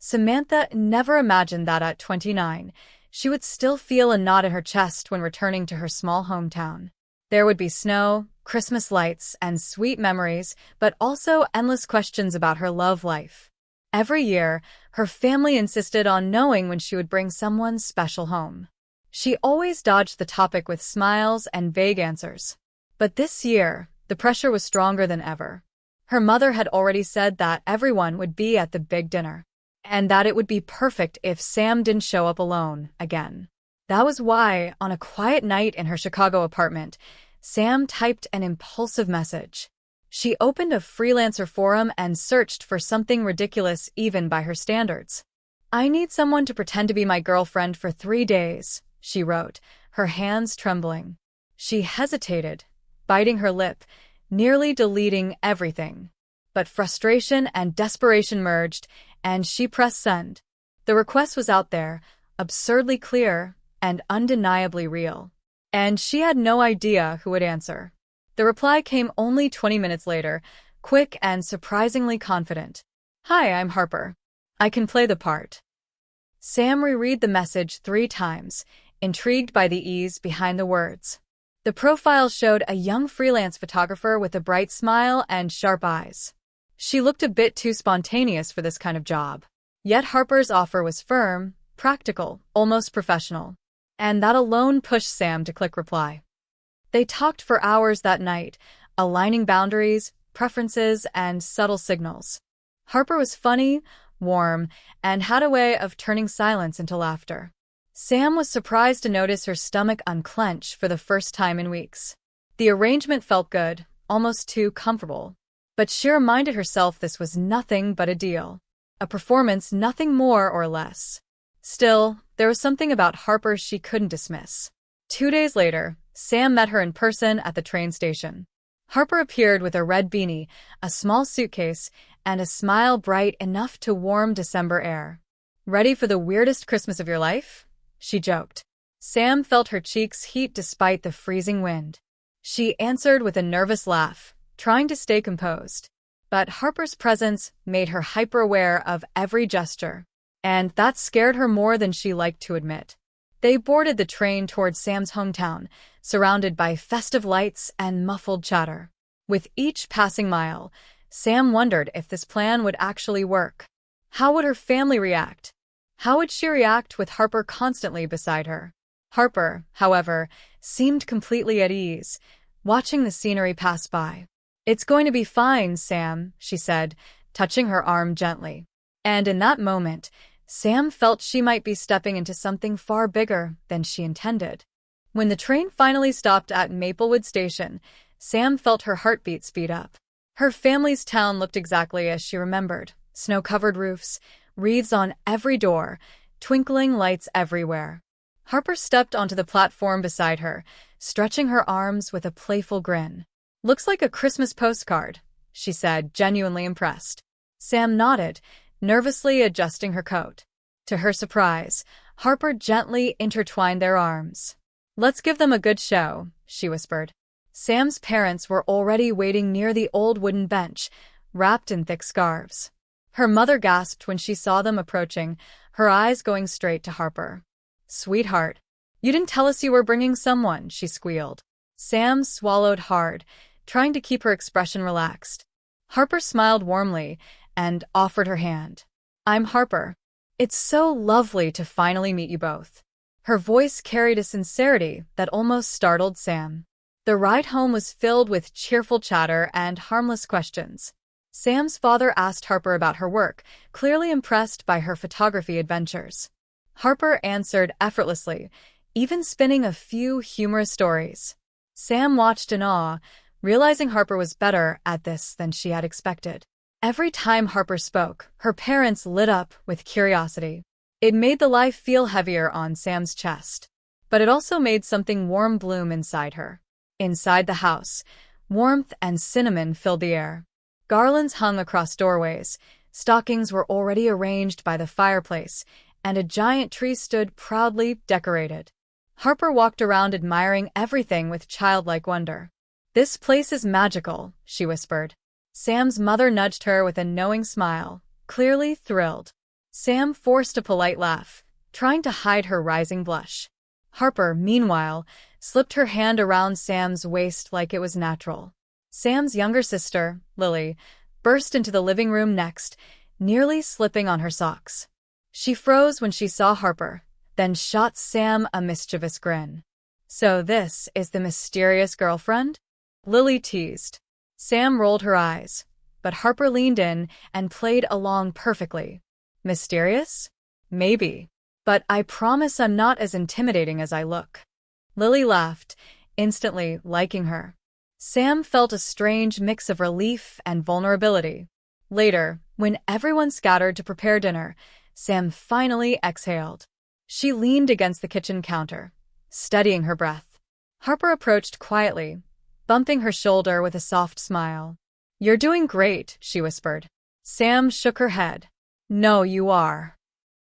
Samantha never imagined that at 29, she would still feel a knot in her chest when returning to her small hometown. There would be snow, Christmas lights, and sweet memories, but also endless questions about her love life. Every year, her family insisted on knowing when she would bring someone special home. She always dodged the topic with smiles and vague answers. But this year, the pressure was stronger than ever. Her mother had already said that everyone would be at the big dinner, and that it would be perfect if Sam didn't show up alone again. That was why, on a quiet night in her Chicago apartment, Sam typed an impulsive message. She opened a freelancer forum and searched for something ridiculous even by her standards. "I need someone to pretend to be my girlfriend for 3 days," she wrote, her hands trembling. She hesitated, biting her lip, nearly deleting everything. But frustration and desperation merged, and she pressed send. The request was out there, absurdly clear and undeniably real. And she had no idea who would answer. The reply came only 20 minutes later, quick and surprisingly confident. "Hi, I'm Harper. I can play the part." Sam reread the message 3 times, intrigued by the ease behind the words. The profile showed a young freelance photographer with a bright smile and sharp eyes. She looked a bit too spontaneous for this kind of job. Yet Harper's offer was firm, practical, almost professional. And that alone pushed Sam to click reply. They talked for hours that night, aligning boundaries, preferences, and subtle signals. Harper was funny, warm, and had a way of turning silence into laughter. Sam was surprised to notice her stomach unclench for the first time in weeks. The arrangement felt good, almost too comfortable. But she reminded herself this was nothing but a deal. A performance, nothing more or less. Still, there was something about Harper she couldn't dismiss. 2 days later, Sam met her in person at the train station. Harper appeared with a red beanie, a small suitcase, and a smile bright enough to warm December air. "Ready for the weirdest Christmas of your life?" she joked. Sam felt her cheeks heat despite the freezing wind. She answered with a nervous laugh, trying to stay composed. But Harper's presence made her hyper-aware of every gesture, and that scared her more than she liked to admit. They boarded the train towards Sam's hometown, surrounded by festive lights and muffled chatter. With each passing mile, Sam wondered if this plan would actually work. How would her family react? How would she react with Harper constantly beside her? Harper, however, seemed completely at ease, watching the scenery pass by. "It's going to be fine, Sam," she said, touching her arm gently. And in that moment, Sam felt she might be stepping into something far bigger than she intended. When the train finally stopped at Maplewood Station, Sam felt her heartbeat speed up. Her family's town looked exactly as she remembered. Snow-covered roofs, wreaths on every door, twinkling lights everywhere. Harper stepped onto the platform beside her, stretching her arms with a playful grin. "Looks like a Christmas postcard," she said, genuinely impressed. Sam nodded, nervously adjusting her coat. To her surprise, Harper gently intertwined their arms. "Let's give them a good show," she whispered. Sam's parents were already waiting near the old wooden bench, wrapped in thick scarves. Her mother gasped when she saw them approaching, her eyes going straight to Harper. "Sweetheart, you didn't tell us you were bringing someone," she squealed. Sam swallowed hard, trying to keep her expression relaxed. Harper smiled warmly and offered her hand. "I'm Harper. It's so lovely to finally meet you both." Her voice carried a sincerity that almost startled Sam. The ride home was filled with cheerful chatter and harmless questions. Sam's father asked Harper about her work, clearly impressed by her photography adventures. Harper answered effortlessly, even spinning a few humorous stories. Sam watched in awe, realizing Harper was better at this than she had expected. Every time Harper spoke, her parents lit up with curiosity. It made the life feel heavier on Sam's chest. But it also made something warm bloom inside her. Inside the house, warmth and cinnamon filled the air. Garlands hung across doorways, stockings were already arranged by the fireplace, and a giant tree stood proudly decorated. Harper walked around admiring everything with childlike wonder. "This place is magical," she whispered. Sam's mother nudged her with a knowing smile, clearly thrilled. Sam forced a polite laugh, trying to hide her rising blush. Harper, meanwhile, slipped her hand around Sam's waist like it was natural. Sam's younger sister, Lily, burst into the living room next, nearly slipping on her socks. She froze when she saw Harper, then shot Sam a mischievous grin. "So this is the mysterious girlfriend?" Lily teased. Sam rolled her eyes, but Harper leaned in and played along perfectly. "Mysterious? Maybe. But I promise I'm not as intimidating as I look." Lily laughed, instantly liking her. Sam felt a strange mix of relief and vulnerability. Later, when everyone scattered to prepare dinner, Sam finally exhaled. She leaned against the kitchen counter, studying her breath. Harper approached quietly, bumping her shoulder with a soft smile. "You're doing great," she whispered. Sam shook her head. "No, you are."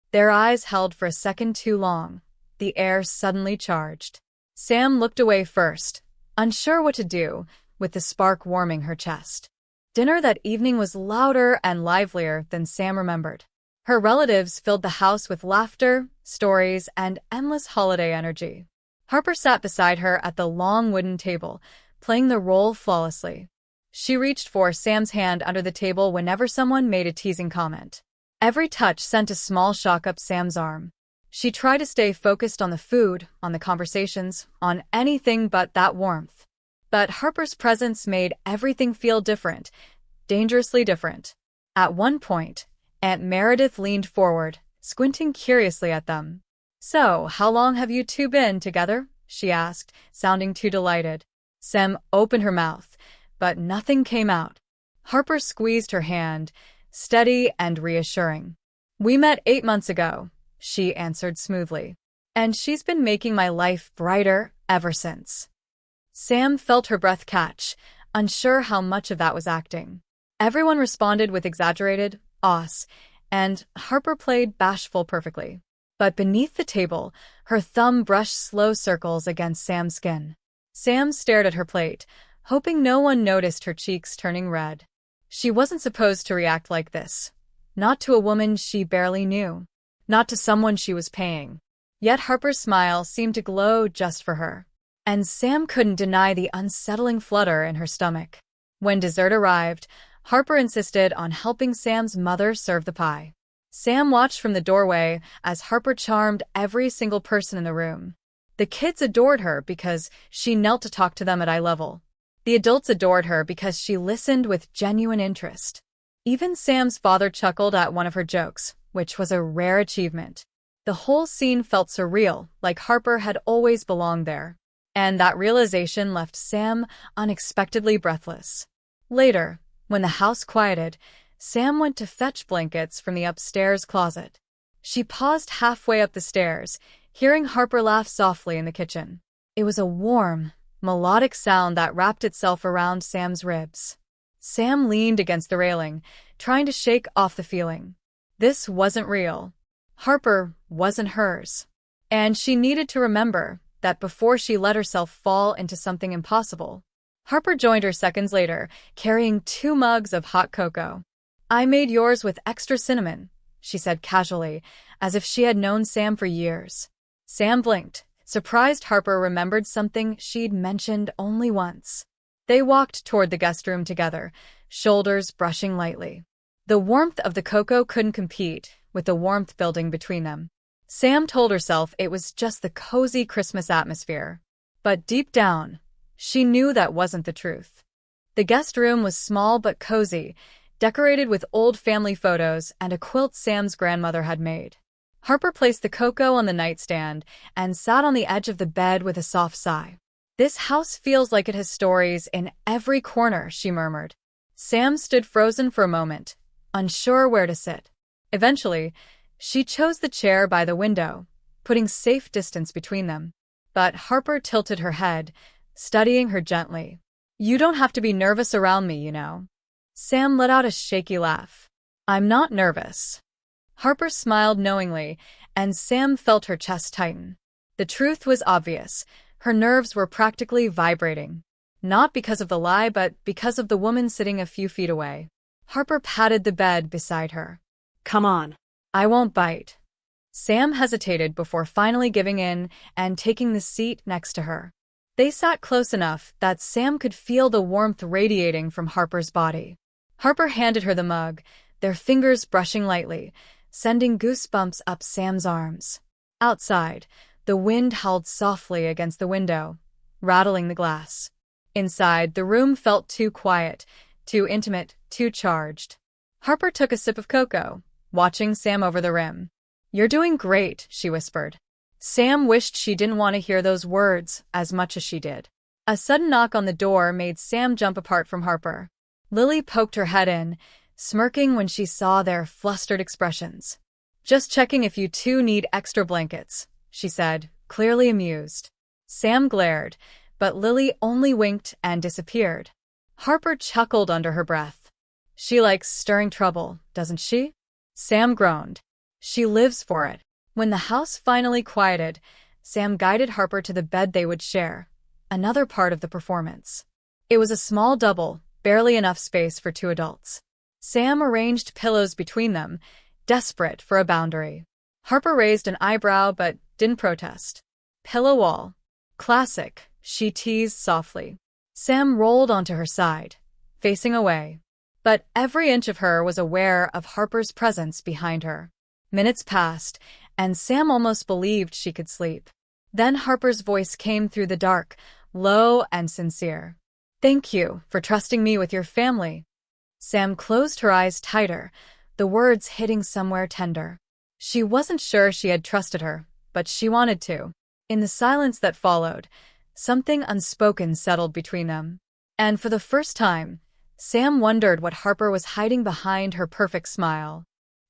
Their eyes held for a second too long, the air suddenly charged. Sam looked away first, unsure what to do, with the spark warming her chest. Dinner that evening was louder and livelier than Sam remembered. Her relatives filled the house with laughter, stories, and endless holiday energy. Harper sat beside her at the long wooden table, playing the role flawlessly. She reached for Sam's hand under the table whenever someone made a teasing comment. Every touch sent a small shock up Sam's arm. She tried to stay focused on the food, on the conversations, on anything but that warmth. But Harper's presence made everything feel different, dangerously different. At one point, Aunt Meredith leaned forward, squinting curiously at them. "So, how long have you two been together?" she asked, sounding too delighted. Sam opened her mouth, but nothing came out. Harper squeezed her hand, steady and reassuring. "We met 8 months ago," she answered smoothly. "And she's been making my life brighter ever since." Sam felt her breath catch, unsure how much of that was acting. Everyone responded with exaggerated "ahs," and Harper played bashful perfectly. But beneath the table, her thumb brushed slow circles against Sam's skin. Sam stared at her plate, hoping no one noticed her cheeks turning red. She wasn't supposed to react like this. Not to a woman she barely knew. Not to someone she was paying. Yet Harper's smile seemed to glow just for her. And Sam couldn't deny the unsettling flutter in her stomach. When dessert arrived, Harper insisted on helping Sam's mother serve the pie. Sam watched from the doorway as Harper charmed every single person in the room. The kids adored her because she knelt to talk to them at eye level. The adults adored her because she listened with genuine interest. Even Sam's father chuckled at one of her jokes, which was a rare achievement. The whole scene felt surreal, like Harper had always belonged there. And that realization left Sam unexpectedly breathless. Later, when the house quieted, Sam went to fetch blankets from the upstairs closet. She paused halfway up the stairs, hearing Harper laugh softly in the kitchen. It was a warm, melodic sound that wrapped itself around Sam's ribs. Sam leaned against the railing, trying to shake off the feeling. This wasn't real. Harper wasn't hers. And she needed to remember that before she let herself fall into something impossible. Harper joined her seconds later, carrying 2 mugs of hot cocoa. "I made yours with extra cinnamon," she said casually, as if she had known Sam for years. Sam blinked, surprised Harper remembered something she'd mentioned only once. They walked toward the guest room together, shoulders brushing lightly. The warmth of the cocoa couldn't compete with the warmth building between them. Sam told herself it was just the cozy Christmas atmosphere. But deep down, she knew that wasn't the truth. The guest room was small but cozy, decorated with old family photos and a quilt Sam's grandmother had made. Harper placed the cocoa on the nightstand and sat on the edge of the bed with a soft sigh. "This house feels like it has stories in every corner," she murmured. Sam stood frozen for a moment, unsure where to sit. Eventually, she chose the chair by the window, putting safe distance between them. But Harper tilted her head, studying her gently. "You don't have to be nervous around me, you know." Sam let out a shaky laugh. "I'm not nervous." Harper smiled knowingly, and Sam felt her chest tighten. The truth was obvious. Her nerves were practically vibrating. Not because of the lie, but because of the woman sitting a few feet away. Harper patted the bed beside her. "Come on." I won't bite. Sam hesitated before finally giving in and taking the seat next to her. They sat close enough that Sam could feel the warmth radiating from Harper's body. Harper handed her the mug, their fingers brushing lightly, sending goosebumps up Sam's arms. Outside, the wind howled softly against the window, rattling the glass. Inside, the room felt too quiet, too intimate, too charged. Harper took a sip of cocoa, watching Sam over the rim. "You're doing great," she whispered. Sam wished she didn't want to hear those words as much as she did. A sudden knock on the door made Sam jump apart from Harper. Lily poked her head in, smirking when she saw their flustered expressions. "Just checking if you two need extra blankets," she said, clearly amused. Sam glared, but Lily only winked and disappeared. Harper chuckled under her breath. "She likes stirring trouble, doesn't she?" Sam groaned. "She lives for it." When the house finally quieted, Sam guided Harper to the bed they would share, another part of the performance. It was a small double, barely enough space for two adults. Sam arranged pillows between them, desperate for a boundary. Harper raised an eyebrow but didn't protest. "Pillow wall. Classic," she teased softly. Sam rolled onto her side, facing away. But every inch of her was aware of Harper's presence behind her. Minutes passed, and Sam almost believed she could sleep. Then Harper's voice came through the dark, low and sincere. "Thank you for trusting me with your family." Sam closed her eyes tighter, the words hitting somewhere tender. She wasn't sure she had trusted her, but she wanted to. In the silence that followed, something unspoken settled between them. And for the first time, Sam wondered what Harper was hiding behind her perfect smile.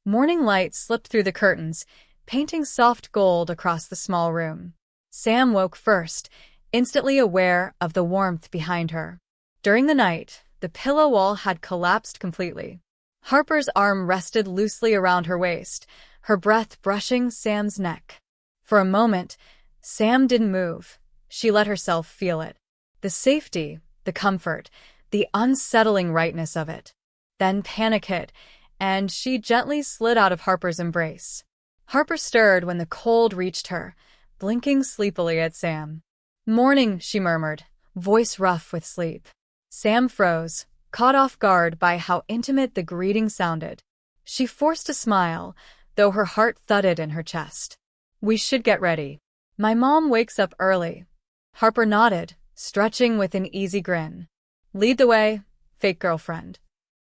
Morning light slipped through the curtains, painting soft gold across the small room. Sam woke first, instantly aware of the warmth behind her. During the night, the pillow wall had collapsed completely. Harper's arm rested loosely around her waist, her breath brushing Sam's neck. For a moment, Sam didn't move. She let herself feel it. The safety, the comfort, the unsettling rightness of it. Then panic hit, and she gently slid out of Harper's embrace. Harper stirred when the cold reached her, blinking sleepily at Sam. "Morning," she murmured, voice rough with sleep. Sam froze, caught off guard by how intimate the greeting sounded. She forced a smile, though her heart thudded in her chest. "We should get ready. My mom wakes up early." Harper nodded, stretching with an easy grin. "Lead the way, fake girlfriend."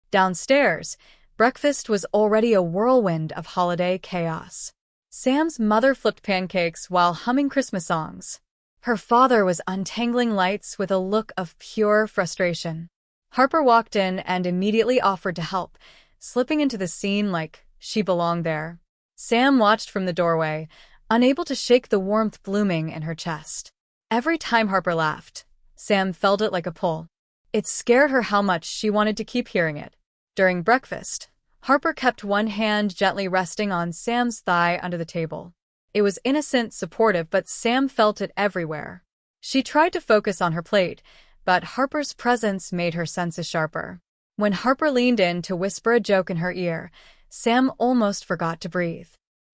Downstairs, breakfast was already a whirlwind of holiday chaos. Sam's mother flipped pancakes while humming Christmas songs. Her father was untangling lights with a look of pure frustration. Harper walked in and immediately offered to help, slipping into the scene like she belonged there. Sam watched from the doorway, unable to shake the warmth blooming in her chest. Every time Harper laughed, Sam felt it like a pull. It scared her how much she wanted to keep hearing it. During breakfast, Harper kept one hand gently resting on Sam's thigh under the table. It was innocent, supportive, but Sam felt it everywhere. She tried to focus on her plate, but Harper's presence made her senses sharper. When Harper leaned in to whisper a joke in her ear, Sam almost forgot to breathe.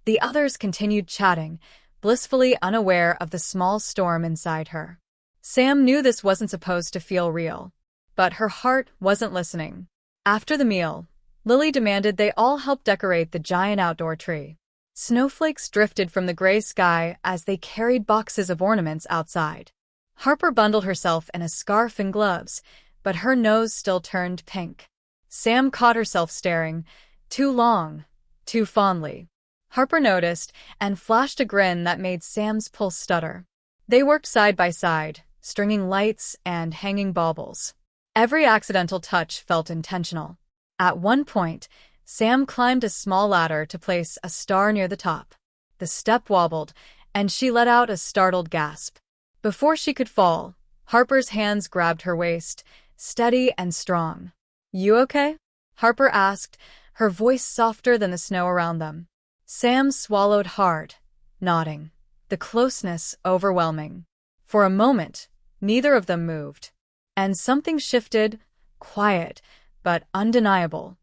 The others continued chatting, blissfully unaware of the small storm inside her. Sam knew this wasn't supposed to feel real, but her heart wasn't listening. After the meal, Lily demanded they all help decorate the giant outdoor tree. Snowflakes drifted from the gray sky as they carried boxes of ornaments outside. Harper bundled herself in a scarf and gloves, but her nose still turned pink. Sam caught herself staring, too long, too fondly. Harper noticed and flashed a grin that made Sam's pulse stutter. They worked side by side, stringing lights and hanging baubles. Every accidental touch felt intentional. At one point, Sam climbed a small ladder to place a star near the top. The step wobbled, and she let out a startled gasp. Before she could fall, Harper's hands grabbed her waist, steady and strong. "You okay?" Harper asked, her voice softer than the snow around them. Sam swallowed hard, nodding, the closeness overwhelming. For a moment, neither of them moved. And something shifted, quiet, but undeniable.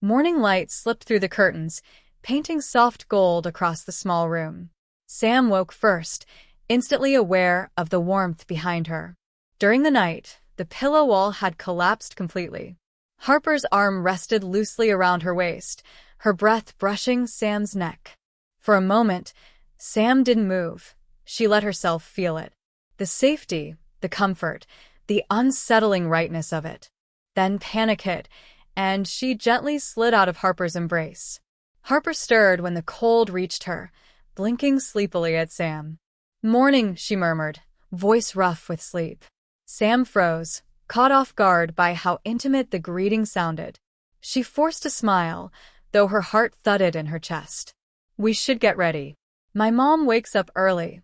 Morning light slipped through the curtains, painting soft gold across the small room. Sam woke first, instantly aware of the warmth behind her. During the night, the pillow wall had collapsed completely. Harper's arm rested loosely around her waist, her breath brushing Sam's neck. For a moment, Sam didn't move. She let herself feel it. The safety, the comfort, the unsettling rightness of it. Then panic hit, and she gently slid out of Harper's embrace. Harper stirred when the cold reached her, blinking sleepily at Sam. "Morning," she murmured, voice rough with sleep. Sam froze, caught off guard by how intimate the greeting sounded. She forced a smile, though her heart thudded in her chest. "We should get ready. My mom wakes up early."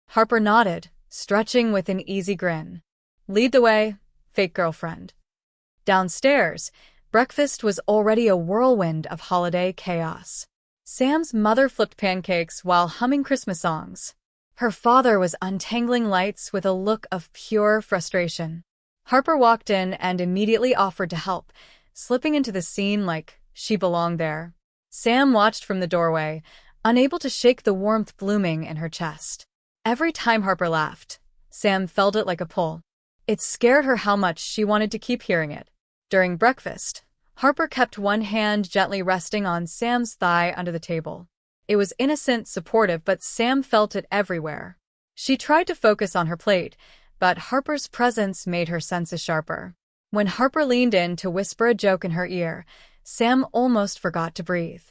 Harper nodded, stretching with an easy grin. "Lead the way, fake girlfriend." Downstairs, breakfast was already a whirlwind of holiday chaos. Sam's mother flipped pancakes while humming Christmas songs. Her father was untangling lights with a look of pure frustration. Harper walked in and immediately offered to help, slipping into the scene like she belonged there. Sam watched from the doorway, unable to shake the warmth blooming in her chest. Every time Harper laughed, Sam felt it like a pull. It scared her how much she wanted to keep hearing it. During breakfast, Harper kept one hand gently resting on Sam's thigh under the table. It was innocent, supportive, but Sam felt it everywhere. She tried to focus on her plate, but Harper's presence made her senses sharper. When Harper leaned in to whisper a joke in her ear, Sam almost forgot to breathe.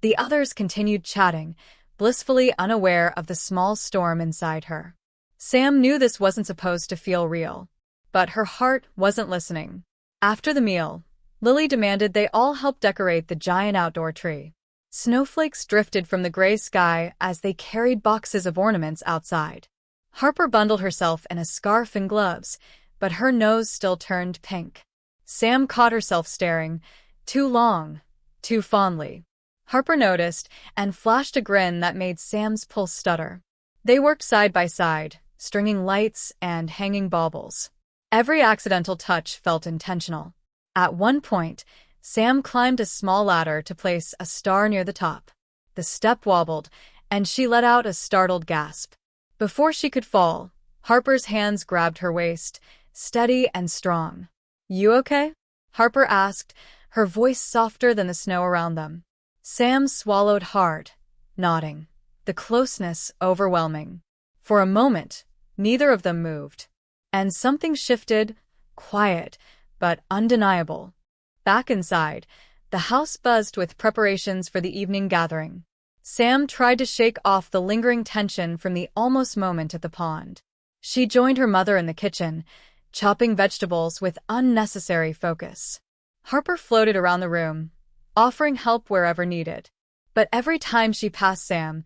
The others continued chatting, blissfully unaware of the small storm inside her. Sam knew this wasn't supposed to feel real, but her heart wasn't listening. After the meal, Lily demanded they all help decorate the giant outdoor tree. Snowflakes drifted from the gray sky as they carried boxes of ornaments outside. Harper bundled herself in a scarf and gloves, but her nose still turned pink. Sam caught herself staring, too long, too fondly. Harper noticed and flashed a grin that made Sam's pulse stutter. They worked side by side, stringing lights and hanging baubles. Every accidental touch felt intentional. At one point, Sam climbed a small ladder to place a star near the top. The step wobbled, and she let out a startled gasp. Before she could fall, Harper's hands grabbed her waist, steady and strong. "You okay?" Harper asked, her voice softer than the snow around them. Sam swallowed hard, nodding, the closeness overwhelming. For a moment, neither of them moved. And something shifted, quiet, but undeniable. Back inside, the house buzzed with preparations for the evening gathering. Sam tried to shake off the lingering tension from the almost moment at the pond. She joined her mother in the kitchen, chopping vegetables with unnecessary focus. Harper floated around the room, offering help wherever needed. But every time she passed Sam,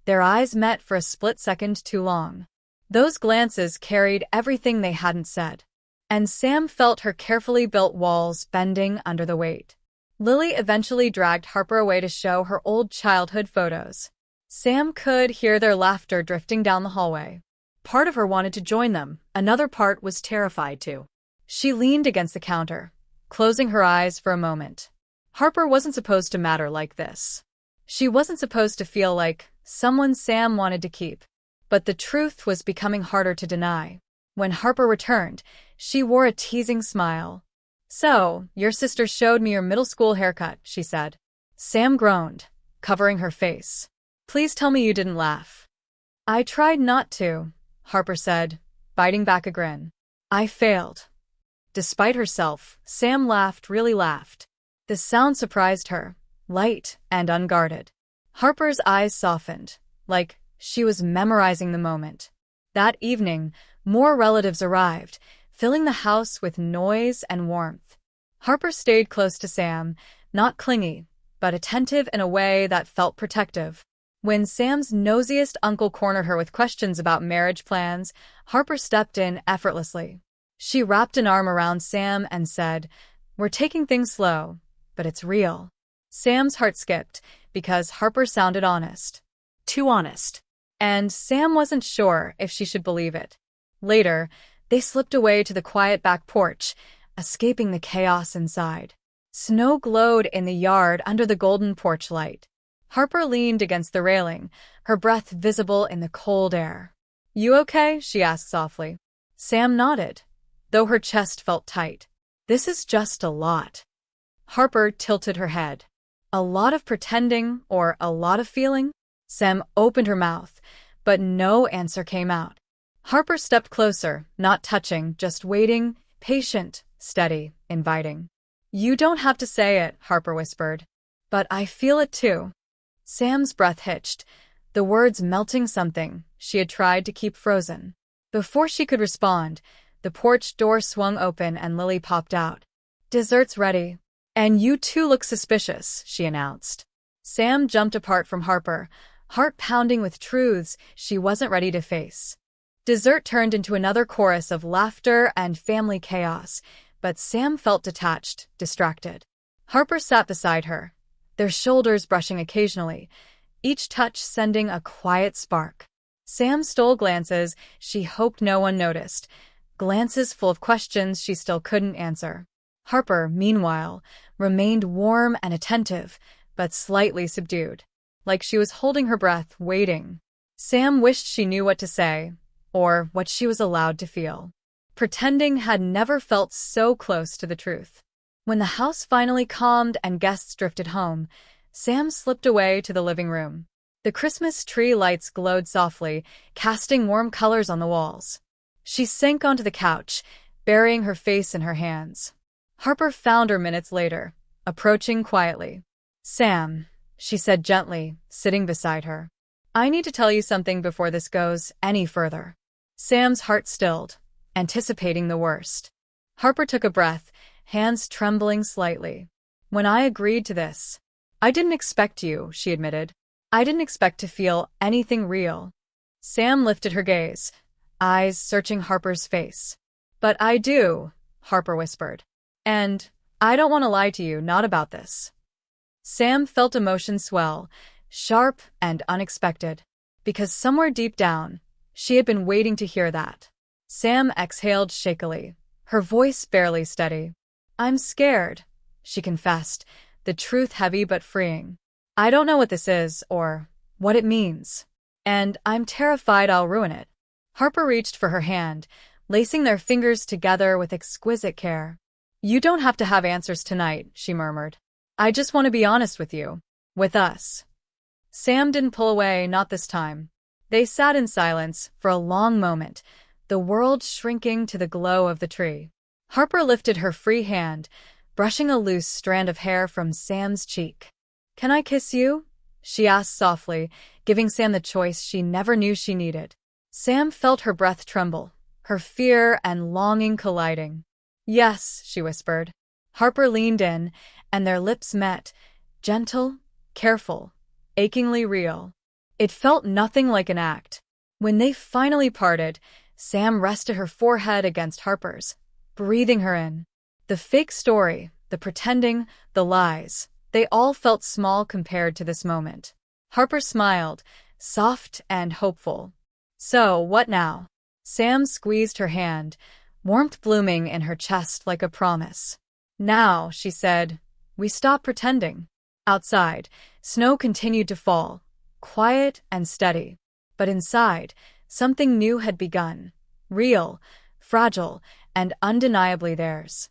their eyes met for a split second too long. Those glances carried everything they hadn't said. And Sam felt her carefully built walls bending under the weight. Lily eventually dragged Harper away to show her old childhood photos. Sam could hear their laughter drifting down the hallway. Part of her wanted to join them, another part was terrified too. She leaned against the counter, closing her eyes for a moment. Harper wasn't supposed to matter like this. She wasn't supposed to feel like someone Sam wanted to keep. But the truth was becoming harder to deny. When Harper returned, she wore a teasing smile. "So, your sister showed me your middle school haircut," she said. Sam groaned, covering her face. "Please tell me you didn't laugh." "I tried not to," Harper said, biting back a grin. "I failed." Despite herself, Sam laughed, really laughed. The sound surprised her, light and unguarded. Harper's eyes softened, like she was memorizing the moment. That evening, more relatives arrived, filling the house with noise and warmth. Harper stayed close to Sam, not clingy, but attentive in a way that felt protective. When Sam's nosiest uncle cornered her with questions about marriage plans, Harper stepped in effortlessly. She wrapped an arm around Sam and said, "We're taking things slow, but it's real." Sam's heart skipped, because Harper sounded honest. Too honest. And Sam wasn't sure if she should believe it. Later, they slipped away to the quiet back porch, escaping the chaos inside. Snow glowed in the yard under the golden porch light. Harper leaned against the railing, her breath visible in the cold air. "You okay?" she asked softly. Sam nodded, though her chest felt tight. "This is just a lot." Harper tilted her head. "A lot of pretending or a lot of feeling?" Sam opened her mouth, but no answer came out. Harper stepped closer, not touching, just waiting, patient, steady, inviting. "You don't have to say it," Harper whispered. "But I feel it too." Sam's breath hitched, the words melting something she had tried to keep frozen. Before she could respond, the porch door swung open and Lily popped out. "Dessert's ready. And you two look suspicious," she announced. Sam jumped apart from Harper, heart pounding with truths she wasn't ready to face. Dessert turned into another chorus of laughter and family chaos, but Sam felt detached, distracted. Harper sat beside her, their shoulders brushing occasionally, each touch sending a quiet spark. Sam stole glances she hoped no one noticed, glances full of questions she still couldn't answer. Harper, meanwhile, remained warm and attentive, but slightly subdued, like she was holding her breath, waiting. Sam wished she knew what to say, or what she was allowed to feel. Pretending had never felt so close to the truth. When the house finally calmed and guests drifted home, Sam slipped away to the living room. The Christmas tree lights glowed softly, casting warm colors on the walls. She sank onto the couch, burying her face in her hands. Harper found her minutes later, approaching quietly. "Sam," she said gently, sitting beside her. "I need to tell you something before this goes any further." Sam's heart stilled, anticipating the worst. Harper took a breath, hands trembling slightly. "When I agreed to this, I didn't expect you," she admitted. "I didn't expect to feel anything real." Sam lifted her gaze, eyes searching Harper's face. "But I do," Harper whispered. "And I don't want to lie to you, not about this." Sam felt emotion swell, sharp and unexpected, because somewhere deep down, she had been waiting to hear that. Sam exhaled shakily, her voice barely steady. "I'm scared," she confessed, the truth heavy but freeing. "I don't know what this is or what it means, and I'm terrified I'll ruin it." Harper reached for her hand, lacing their fingers together with exquisite care. "You don't have to have answers tonight," she murmured. "I just want to be honest with you. With us." Sam didn't pull away, not this time. They sat in silence for a long moment, the world shrinking to the glow of the tree. Harper lifted her free hand, brushing a loose strand of hair from Sam's cheek. "Can I kiss you?" she asked softly, giving Sam the choice she never knew she needed. Sam felt her breath tremble, her fear and longing colliding. "Yes," she whispered. Harper leaned in, and their lips met, gentle, careful, achingly real. It felt nothing like an act. When they finally parted, Sam rested her forehead against Harper's, breathing her in. The fake story, the pretending, the lies, they all felt small compared to this moment. Harper smiled, soft and hopeful. "So, what now?" Sam squeezed her hand, warmth blooming in her chest like a promise. "Now," she said, "we stop pretending." Outside, snow continued to fall, quiet and steady. But inside, something new had begun, real, fragile, and undeniably theirs.